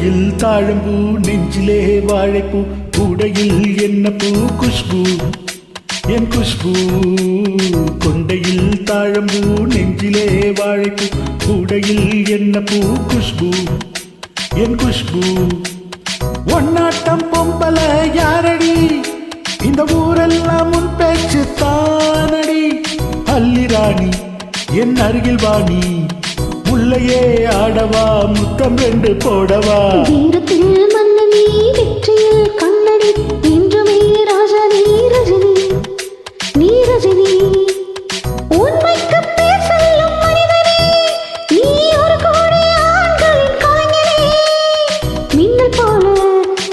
கொண்டையில் தாழம்பூ நெஞ்சிலே வாழைப்பூ கூடையில் என்ன பூ குஷ்பு என் குஷ்பு கொண்டையில் தாழம்பூ நெஞ்சிலே வாழைப்பூ கூடையில் என்ன பூ குஷ்பு என் குஷ்பு ஒன்னாட்டம் பொம்பல யாரடி இந்த ஊரெல்லாம் உன் பேச்சு தானடி அல்லிராணி என் அருகில் வாணி முல்லையே ஆடவா முத்தம் ரெண்டு போடவா வீரத்தில் மன்னனி வெற்றியில் கண்ணடி என்றுமே ராஜா நீ ரஜினி நீ ரஜினி உண்மைக்கு பேர் சொல்லும் மனிதனே நீ ஒரு கோடி ஆண்களின் கலைஞனே மின்னல் போல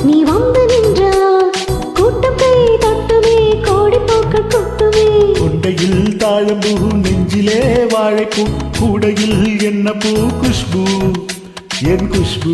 நீ வந்து நின்றால் கூட்டத்தை தட்டுமே கோடி பூக்கள் கொட்டுமே கொண்டையில் தாழம்பூ நெஞ்சிலே வாழைப்பூ கூடையில் என்ன பூ குஷ்பு என் குஷ்பு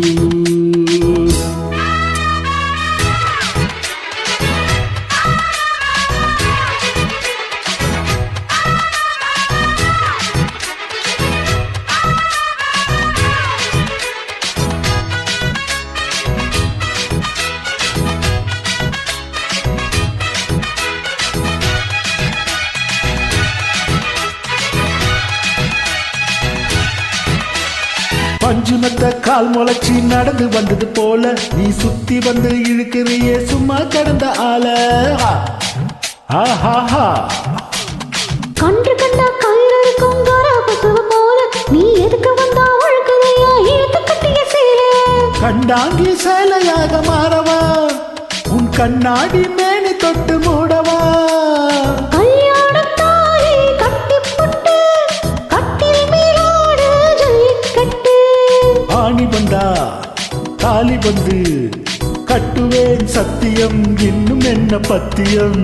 பஞ்சுமத்த கால் முளைச்சி நடந்து வந்தது போல நீ சுத்தி வந்து இழுக்கிறியே சும்மா கடந்த ஆல ஆஹாஹா கன்று கண்டா கயிறுக்கும் பசுவ போல நீ எதுக்கு வந்தா ஒழுக்குதையா இழுத்து கட்டிய சேலை கண்டாங்கி சேலையாக மாறவா உன் கண்ணாடி மேனி தொட்டு மூடவா ஆணி வந்தா தாலி வந்து கட்டுவேன் சத்தியம் இன்னும் என்ன பத்தியம்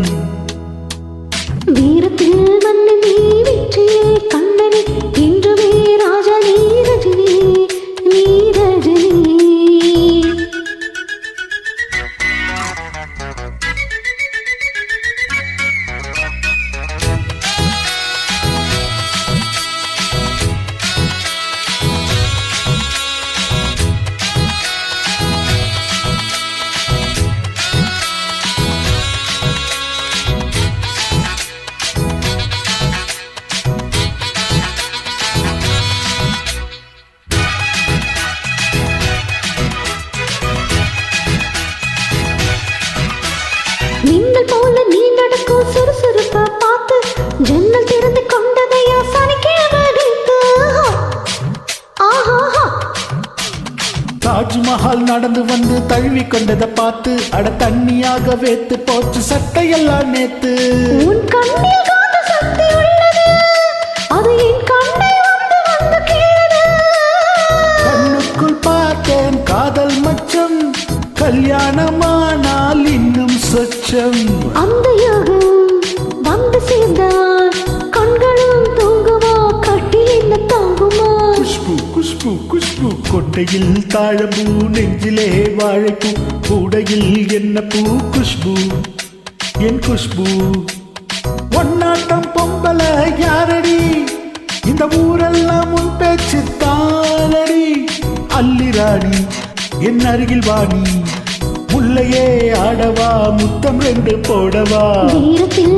வீரத்தில் மன்னனி வெற்றியில் கண்ணனி என்றுமே ராஜா நீ ரஜினி நீ ரஜினி மின்னல் போல நீ நடக்கும் சுறுசுறுப்பா பார்த்து ஜன்னல் திறந்து கொண்டதையா சனிக்கிழமை ஆஹா தாஜ்மஹால் நடந்து வந்து தழுவி கொண்டதை பார்த்து அட தண்ணியாக வேத்து போச்சு சட்டையெல்லாம் நேத்து உன் கண்ணில் காந்த சக்தி உள்ளது அது என் கண்ணை வந்து கேளது கண்ணுக்குள் பார்த்தேன் காதல் மச்சம் கல்யாணமானால் இன்னும் சொச்சம் அந்த யோகம் வந்து சேர்ந்தால் கண்களும் தூங்குமா கட்டில் என்ன தாங்குமா குஷ்பு குஷ்பு குஷ்பு கொண்டையில் தாழம்பூ நெஞ்சிலே வாழைப்பூ கூடையில் என்ன பூ குஷ்பு என் குஷ்பு ஒன்னாட்டம் பொம்பல யாரடி இந்த ஊரெல்லாம் உன் பேச்சு தானடி அல்லிராணி என் அருகில் வாணி முல்லையே ஆடவா முத்தம் ரெண்டு போடவா வீரத்தில்